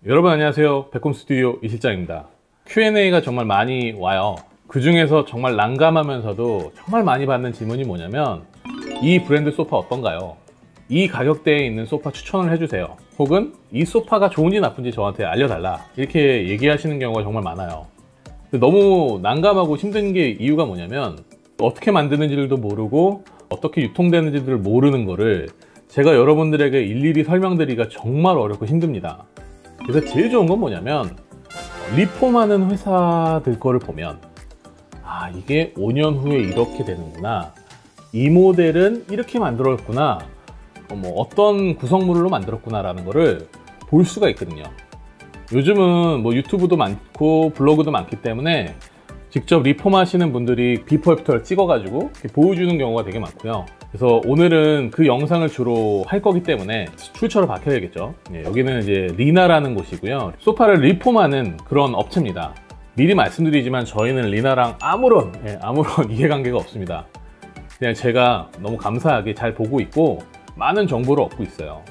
여러분 안녕하세요. 백홈스튜디오 이실장입니다. Q&A가 정말 많이 와요. 그 중에서 정말 난감하면서도 정말 많이 받는 질문이 뭐냐면 이 브랜드 소파 어떤가요? 이 가격대에 있는 소파 추천을 해주세요. 혹은 이 소파가 좋은지 나쁜지 저한테 알려달라, 이렇게 얘기하시는 경우가 정말 많아요. 너무 난감하고 힘든 게 이유가 뭐냐면 어떻게 만드는지도 모르고 어떻게 유통되는지를 모르는 거를 제가 여러분들에게 일일이 설명드리기가 정말 어렵고 힘듭니다. 그래서 제일 좋은 건 뭐냐면 리폼하는 회사들 거를 보면 이게 5년 후에 이렇게 되는구나, 이 모델은 이렇게 만들었구나, 어떤 구성물로 만들었구나 라는 거를 볼 수가 있거든요. 요즘은 유튜브도 많고 블로그도 많기 때문에 직접 리폼하시는 분들이 비포 애프터를 찍어가지고 보여주는 경우가 되게 많고요. 그래서 오늘은 그 영상을 주로 할 거기 때문에 출처를 밝혀야겠죠. 여기는 이제 리나라는 곳이고요. 소파를 리폼하는 그런 업체입니다. 미리 말씀드리지만 저희는 리나랑 아무런 이해관계가 없습니다. 그냥 제가 너무 감사하게 잘 보고 있고 많은 정보를 얻고 있어요.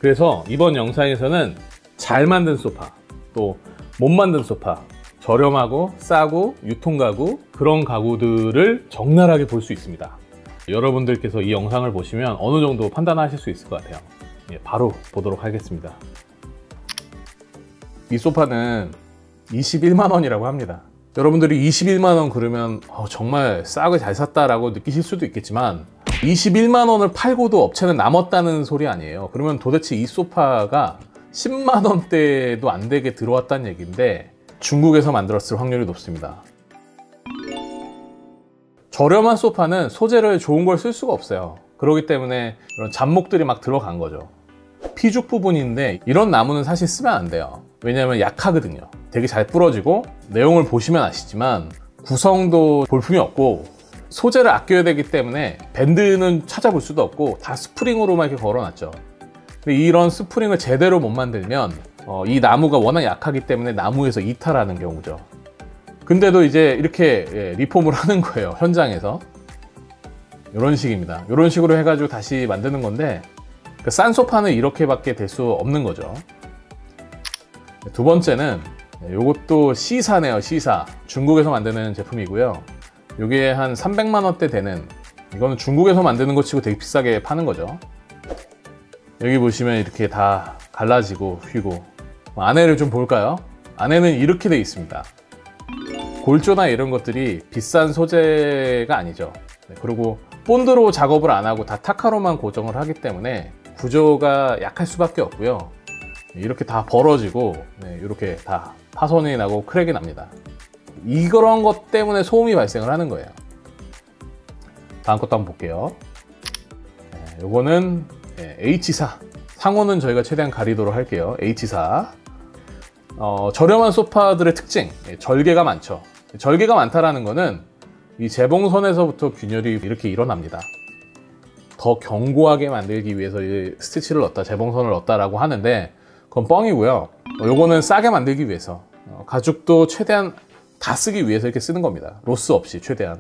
그래서 이번 영상에서는 잘 만든 소파, 또 못 만든 소파, 저렴하고 싸고 유통가구, 그런 가구들을 적나라하게 볼 수 있습니다. 여러분들께서 이 영상을 보시면 어느 정도 판단하실 수 있을 것 같아요. 바로 보도록 하겠습니다. 이 소파는 21만 원이라고 합니다. 여러분들이 21만 원 그러면 정말 싸게 잘 샀다라고 느끼실 수도 있겠지만 21만 원을 팔고도 업체는 남았다는 소리 아니에요. 그러면 도대체 이 소파가 10만 원대도 안 되게 들어왔다는 얘기인데 중국에서 만들었을 확률이 높습니다. 저렴한 소파는 소재를 좋은 걸 쓸 수가 없어요. 그렇기 때문에 이런 잡목들이 막 들어간 거죠. 피죽 부분인데 이런 나무는 사실 쓰면 안 돼요. 왜냐하면 약하거든요. 되게 잘 부러지고, 내용을 보시면 아시지만 구성도 볼품이 없고 소재를 아껴야 되기 때문에 밴드는 찾아볼 수도 없고 다 스프링으로만 이렇게 걸어놨죠. 근데 이런 스프링을 제대로 못 만들면 이 나무가 워낙 약하기 때문에 나무에서 이탈하는 경우죠. 근데도 이제 이렇게 리폼을 하는 거예요, 현장에서. 이런 식입니다. 이런 식으로 해가지고 다시 만드는 건데 싼 소파는 이렇게밖에 될 수 없는 거죠. 두 번째는 이것도 C사네요. C사. 중국에서 만드는 제품이고요. 이게 한 300만 원대 되는, 이거는 중국에서 만드는 거 치고 되게 비싸게 파는 거죠. 여기 보시면 이렇게 다 갈라지고 휘고. 안에를 좀 볼까요? 안에는 이렇게 돼 있습니다. 골조나 이런 것들이 비싼 소재가 아니죠. 그리고 본드로 작업을 안 하고 다 타카로만 고정을 하기 때문에 구조가 약할 수밖에 없고요. 이렇게 다 벌어지고 이렇게 다 파손이 나고 크랙이 납니다. 이런 것 때문에 소음이 발생을 하는 거예요. 다음 것도 한번 볼게요. 요거는 H사. 상호는 저희가 최대한 가리도록 할게요. H사. 저렴한 소파들의 특징, 절개가 많죠. 절개가 많다라는 거는 이 재봉선에서부터 균열이 이렇게 일어납니다. 더 견고하게 만들기 위해서 스티치를 넣었다, 재봉선을 넣었다라고 하는데 그건 뻥이고요. 요거는 싸게 만들기 위해서, 가죽도 최대한 다 쓰기 위해서 이렇게 쓰는 겁니다. 로스 없이 최대한.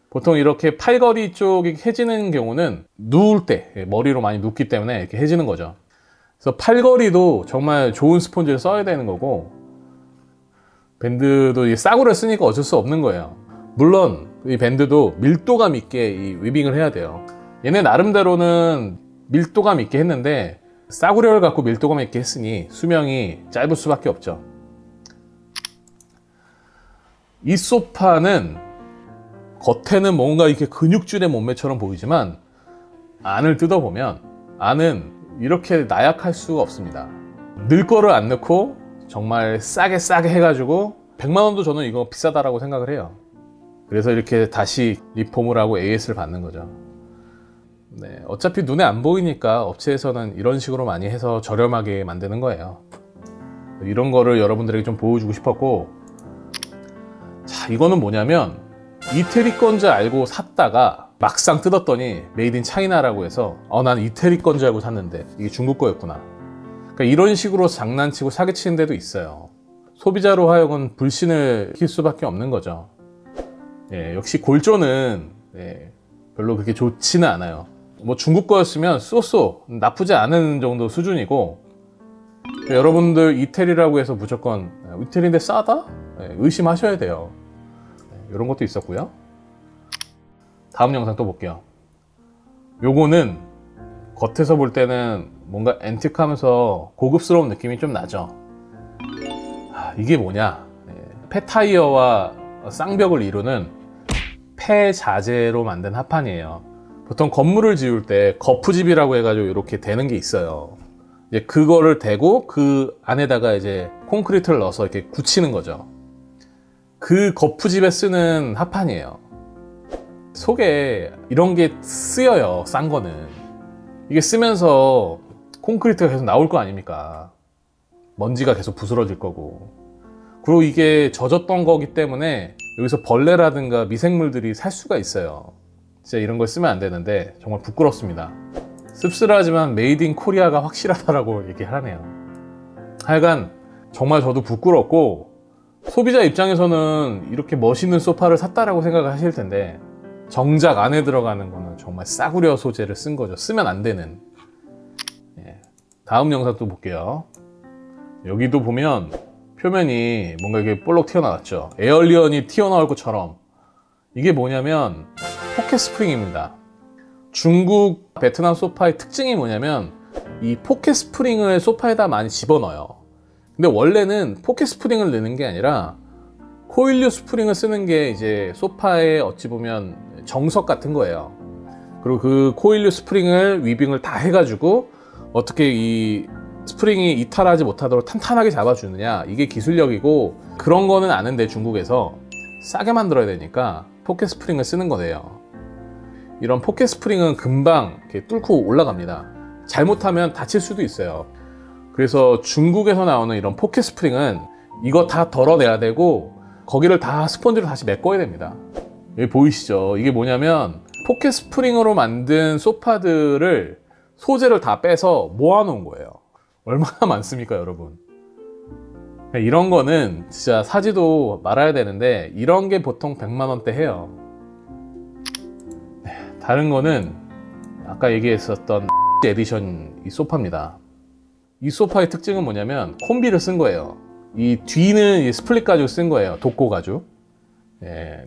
보통 이렇게 팔걸이 쪽이 해지는 경우는 누울 때 머리로 많이 눕기 때문에 이렇게 해지는 거죠. 그래서 팔걸이도 정말 좋은 스폰지를 써야 되는 거고, 밴드도 싸구려 쓰니까 어쩔 수 없는 거예요. 물론 이 밴드도 밀도감 있게 이 위빙을 해야 돼요. 얘네 나름대로는 밀도감 있게 했는데 싸구려를 갖고 밀도감 있게 했으니 수명이 짧을 수밖에 없죠. 이 소파는 겉에는 뭔가 이렇게 근육질의 몸매처럼 보이지만 안을 뜯어보면 안은 이렇게 나약할 수가 없습니다. 넣을 거를 안 넣고 정말 싸게 해가지고 100만 원도 저는 이거 비싸다라고 생각을 해요. 그래서 이렇게 다시 리폼을 하고 AS를 받는 거죠. 어차피 눈에 안 보이니까 업체에서는 이런 식으로 많이 해서 저렴하게 만드는 거예요. 이런 거를 여러분들에게 좀 보여주고 싶었고, 자, 이거는 뭐냐면 이태리 건줄 알고 샀다가 막상 뜯었더니 메이드 인 차이나라고 해서 난 이태리 건줄 알고 샀는데 이게 중국 거였구나. 그러니까 이런 식으로 장난치고 사기치는 데도 있어요. 소비자로 하여금 불신을 킬 수밖에 없는 거죠. 역시 골조는 별로 그렇게 좋지는 않아요. 뭐 중국 거였으면 쏘쏘 나쁘지 않은 정도 수준이고, 여러분들 이태리라고 해서 무조건 이태리인데 싸다? 의심하셔야 돼요. 이런 것도 있었고요. 다음 영상 또 볼게요. 요거는 겉에서 볼 때는 뭔가 앤틱하면서 고급스러운 느낌이 좀 나죠. 이게 뭐냐, 폐타이어와 쌍벽을 이루는 폐자재로 만든 합판이에요. 보통 건물을 지을 때 거푸집이라고 해가지고 이렇게 되는 게 있어요. 이제 그거를 대고 그 안에다가 이제 콘크리트를 넣어서 이렇게 굳히는 거죠. 그 거푸집에 쓰는 합판이에요. 속에 이런 게 쓰여요. 싼 거는 이게 쓰면서 콘크리트가 계속 나올 거 아닙니까? 먼지가 계속 부스러질 거고, 그리고 이게 젖었던 거기 때문에 여기서 벌레라든가 미생물들이 살 수가 있어요. 진짜 이런 걸 쓰면 안 되는데 정말 부끄럽습니다. 씁쓸하지만 메이드 인 코리아가 확실하다라고 얘기하네요. 하여간 정말 저도 부끄럽고, 소비자 입장에서는 이렇게 멋있는 소파를 샀다라고 생각을 하실 텐데 정작 안에 들어가는 거는 정말 싸구려 소재를 쓴 거죠. 쓰면 안 되는. 다음 영상 또 볼게요. 여기도 보면 표면이 뭔가 이게 볼록 튀어나왔죠. 에얼리언이 튀어나올 것처럼. 이게 뭐냐면 포켓 스프링입니다. 중국, 베트남 소파의 특징이 뭐냐면 이 포켓 스프링을 소파에다 많이 집어넣어요. 근데 원래는 포켓 스프링을 넣는 게 아니라 코일류 스프링을 쓰는 게 이제 소파에 어찌 보면 정석 같은 거예요. 그리고 그 코일류 스프링을 위빙을 다 해가지고 어떻게 이 스프링이 이탈하지 못하도록 탄탄하게 잡아주느냐, 이게 기술력이고, 그런 거는 아는데 중국에서 싸게 만들어야 되니까 포켓 스프링을 쓰는 거네요. 이런 포켓 스프링은 금방 이렇게 뚫고 올라갑니다. 잘못하면 다칠 수도 있어요. 그래서 중국에서 나오는 이런 포켓 스프링은 이거 다 덜어내야 되고 거기를 다 스펀지로 다시 메꿔야 됩니다. 여기 보이시죠? 이게 뭐냐면 포켓 스프링으로 만든 소파들을 소재를 다 빼서 모아놓은 거예요. 얼마나 많습니까, 여러분? 이런 거는 진짜 사지도 말아야 되는데 이런 게 보통 100만 원대 해요. 다른 거는 아까 얘기했었던 에디션 이 소파입니다. 이 소파의 특징은 뭐냐면 콤비를 쓴 거예요. 이 뒤는 이 스플릿 가죽 쓴 거예요. 독고 가죽.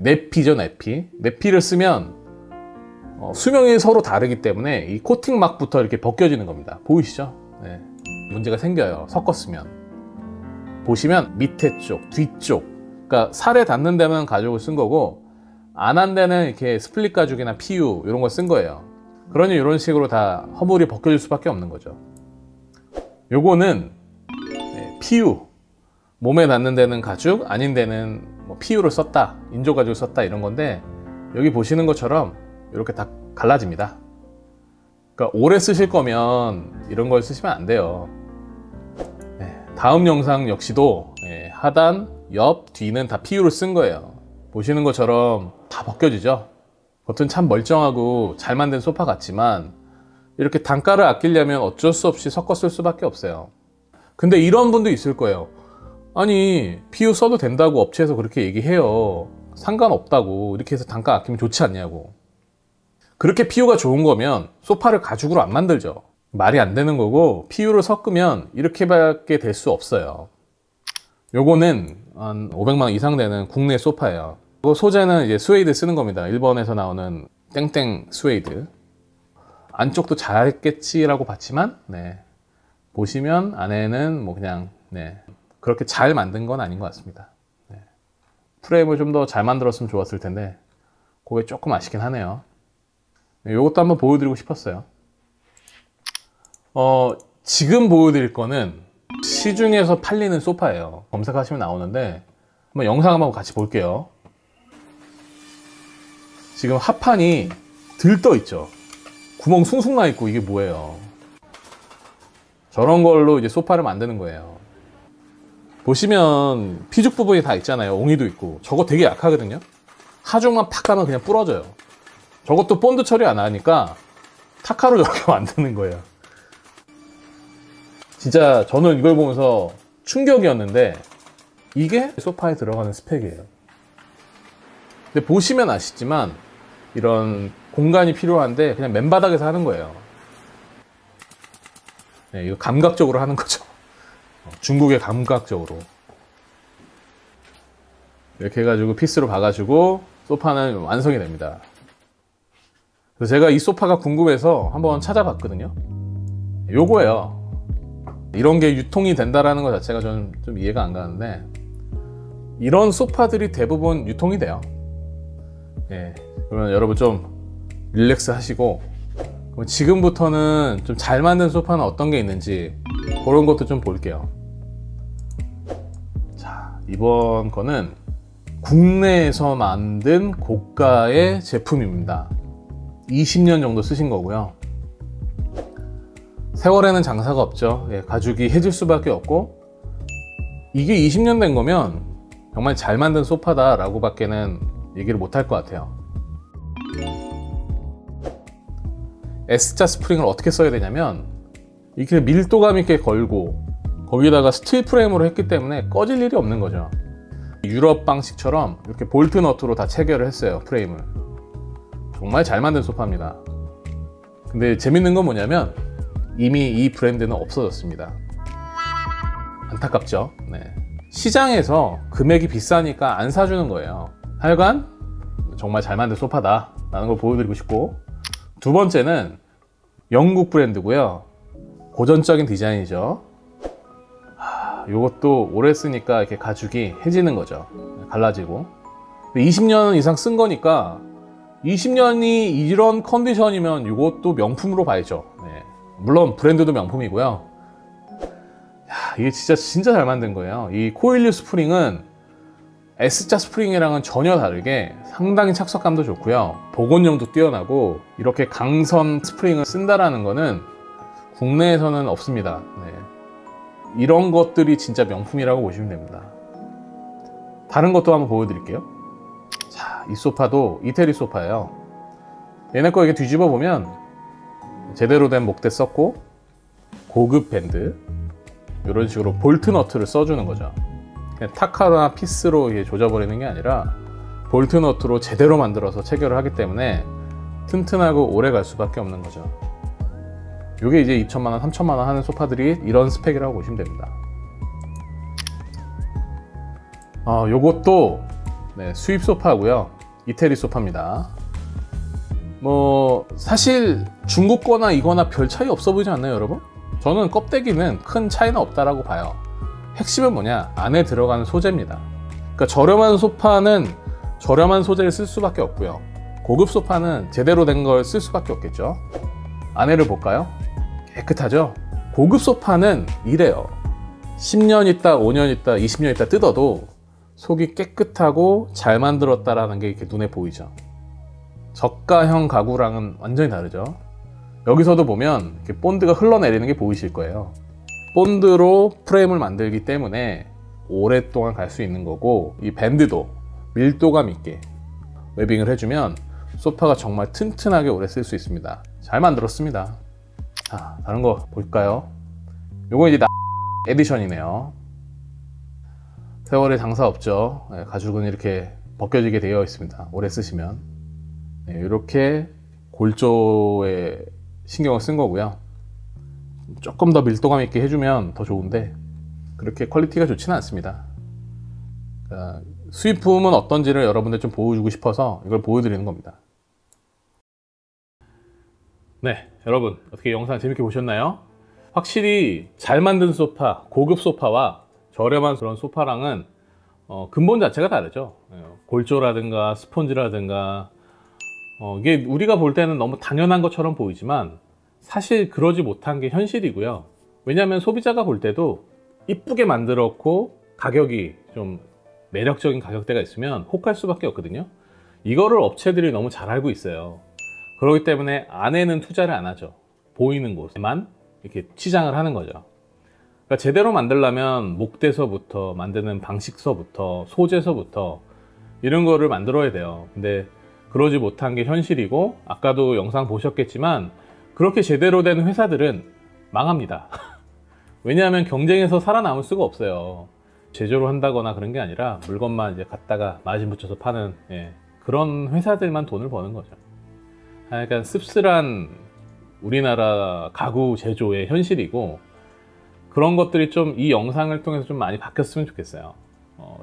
내피죠, 내피. 내피를 쓰면 수명이 서로 다르기 때문에 이 코팅 막부터 이렇게 벗겨지는 겁니다. 보이시죠? 문제가 생겨요, 섞었으면. 보시면 밑에 쪽, 뒤쪽, 그러니까 살에 닿는 데만 가죽을 쓴 거고 안 한 데는 이렇게 스플릿 가죽이나 PU 이런 거 쓴 거예요. 그러니 이런 식으로 다 허물이 벗겨질 수밖에 없는 거죠. 요거는 PU, 몸에 닿는 데는 가죽, 아닌 데는 뭐 PU를 썼다, 인조 가죽을 썼다, 이런 건데 여기 보시는 것처럼 이렇게 다 갈라집니다. 그러니까 오래 쓰실 거면 이런 걸 쓰시면 안 돼요. 다음 영상 역시도 하단, 옆, 뒤는 다 PU를 쓴 거예요. 보시는 것처럼 다 벗겨지죠. 겉은 참 멀쩡하고 잘 만든 소파 같지만 이렇게 단가를 아끼려면 어쩔 수 없이 섞어 쓸 수밖에 없어요. 근데 이런 분도 있을 거예요. 아니, PU 써도 된다고 업체에서 그렇게 얘기해요. 상관없다고, 이렇게 해서 단가 아끼면 좋지 않냐고. 그렇게 PU가 좋은 거면 소파를 가죽으로 안 만들죠. 말이 안 되는 거고, PU를 섞으면 이렇게밖에 될 수 없어요. 요거는 한 500만 원 이상 되는 국내 소파예요. 소재는 이제 스웨이드 쓰는 겁니다. 일본에서 나오는 땡땡 스웨이드. 안쪽도 잘했겠지라고 봤지만, 보시면 안에는 뭐 그냥 그렇게 잘 만든 건 아닌 것 같습니다. 프레임을 좀 더 잘 만들었으면 좋았을 텐데 그게 조금 아쉽긴 하네요. 이것도 한번 보여드리고 싶었어요. 지금 보여드릴 거는 시중에서 팔리는 소파예요. 검색하시면 나오는데 한번 영상 한번 같이 볼게요. 지금 합판이 들떠 있죠. 구멍 숭숭 나 있고, 이게 뭐예요? 저런 걸로 이제 소파를 만드는 거예요. 보시면 피죽 부분이 다 있잖아요. 옹이도 있고. 저거 되게 약하거든요. 하중만 팍 가면 그냥 부러져요. 저것도 본드 처리 안 하니까 타카로 저렇게 만드는 거예요. 진짜 저는 이걸 보면서 충격이었는데 이게 소파에 들어가는 스펙이에요. 근데 보시면 아시지만 이런 공간이 필요한데 그냥 맨바닥에서 하는 거예요. 이거 감각적으로 하는 거죠. 중국의 감각적으로 이렇게 해가지고 피스로 봐가지고 소파는 완성이 됩니다. 그래서 제가 이 소파가 궁금해서 한번 찾아봤거든요. 요거예요. 이런 게 유통이 된다라는 것 자체가 저는 좀 이해가 안 가는데, 이런 소파들이 대부분 유통이 돼요. 예, 그러면 여러분 좀 릴렉스 하시고, 그럼 지금부터는 좀 잘 만든 소파는 어떤 게 있는지 그런 것도 좀 볼게요. 자, 이번 거는 국내에서 만든 고가의 제품입니다. 20년 정도 쓰신 거고요. 세월에는 장사가 없죠. 예, 가죽이 해질 수밖에 없고, 이게 20년 된 거면 정말 잘 만든 소파다 라고 밖에는 얘기를 못 할 것 같아요. S자 스프링을 어떻게 써야 되냐면, 이렇게 밀도감 있게 걸고 거기다가 스틸 프레임으로 했기 때문에 꺼질 일이 없는 거죠. 유럽 방식처럼 이렇게 볼트 너트로 다 체결을 했어요, 프레임을. 정말 잘 만든 소파입니다. 근데 재밌는 건 뭐냐면, 이미 이 브랜드는 없어졌습니다. 안타깝죠. 네. 시장에서 금액이 비싸니까 안 사주는 거예요. 하여간 정말 잘 만든 소파다 라는 걸 보여드리고 싶고, 두 번째는 영국 브랜드고요. 고전적인 디자인이죠. 이것도 오래 쓰니까 이렇게 가죽이 해지는 거죠. 갈라지고. 20년 이상 쓴 거니까 20년이 이런 컨디션이면 이것도 명품으로 봐야죠. 네. 물론 브랜드도 명품이고요. 야, 이게 진짜 잘 만든 거예요. 이 코일류 스프링은 S자 스프링이랑은 전혀 다르게 상당히 착석감도 좋고요. 복원력도 뛰어나고, 이렇게 강선 스프링을 쓴다라는 거는 국내에서는 없습니다. 네. 이런 것들이 진짜 명품이라고 보시면 됩니다. 다른 것도 한번 보여드릴게요. 자, 이 소파도 이태리 소파예요. 얘네 거 이렇게 뒤집어 보면 제대로 된 목대 썼고, 고급 밴드, 이런 식으로 볼트 너트를 써주는 거죠. 그냥 타카나 피스로 이게 조져버리는 게 아니라 볼트 너트로 제대로 만들어서 체결을 하기 때문에 튼튼하고 오래 갈 수밖에 없는 거죠. 이게 이제 2천만원, 3천만원 하는 소파들이 이런 스펙이라고 보시면 됩니다. 요것도 네, 수입 소파고요. 이태리 소파입니다. 뭐 사실 중국 거나 이거나 별 차이 없어 보이지 않나요, 여러분? 저는 껍데기는 큰 차이는 없다라고 봐요. 핵심은 뭐냐? 안에 들어가는 소재입니다. 그러니까 저렴한 소파는 저렴한 소재를 쓸 수밖에 없고요. 고급 소파는 제대로 된 걸 쓸 수밖에 없겠죠. 안에를 볼까요? 깨끗하죠? 고급 소파는 이래요. 10년 있다, 5년 있다, 20년 있다 뜯어도 속이 깨끗하고 잘 만들었다라는 게 이렇게 눈에 보이죠. 저가형 가구랑은 완전히 다르죠. 여기서도 보면 이렇게 본드가 흘러내리는 게 보이실 거예요. 본드로 프레임을 만들기 때문에 오랫동안 갈 수 있는 거고, 이 밴드도 밀도감 있게 웨빙을 해주면 소파가 정말 튼튼하게 오래 쓸 수 있습니다. 잘 만들었습니다. 자, 다른 거 볼까요? 요거 이제 에디션이네요. 세월에 장사 없죠. 네, 가죽은 이렇게 벗겨지게 되어 있습니다. 오래 쓰시면. 네, 이렇게 골조에 신경을 쓴 거고요. 조금 더 밀도감 있게 해주면 더 좋은데 그렇게 퀄리티가 좋지는 않습니다. 그러니까 수입품은 어떤지를 여러분들 좀 보여주고 싶어서 이걸 보여드리는 겁니다. 네, 여러분 어떻게 영상 재밌게 보셨나요? 확실히 잘 만든 소파, 고급 소파와 저렴한 그런 소파랑은 근본 자체가 다르죠. 골조라든가 스폰지라든가 이게 우리가 볼 때는 너무 당연한 것처럼 보이지만 사실 그러지 못한 게 현실이고요. 왜냐하면 소비자가 볼 때도 이쁘게 만들었고 가격이 좀 매력적인 가격대가 있으면 혹할 수밖에 없거든요. 이거를 업체들이 너무 잘 알고 있어요. 그렇기 때문에 안에는 투자를 안 하죠. 보이는 곳에만 이렇게 치장을 하는 거죠. 그러니까 제대로 만들려면 목대서부터 만드는 방식서부터 소재서부터 이런 거를 만들어야 돼요. 근데 그러지 못한 게 현실이고, 아까도 영상 보셨겠지만 그렇게 제대로 된 회사들은 망합니다. 왜냐하면 경쟁에서 살아남을 수가 없어요. 제조를 한다거나 그런 게 아니라 물건만 이제 갖다가 마진 붙여서 파는 그런 회사들만 돈을 버는 거죠. 약간 씁쓸한 우리나라 가구 제조의 현실이고, 그런 것들이 좀 이 영상을 통해서 좀 많이 바뀌었으면 좋겠어요.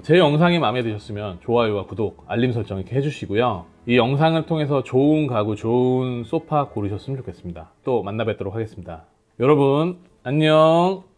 제 영상이 마음에 드셨으면 좋아요와 구독, 알림 설정 이렇게 해주시고요. 이 영상을 통해서 좋은 가구, 좋은 소파 고르셨으면 좋겠습니다. 또 만나 뵙도록 하겠습니다. 여러분 안녕.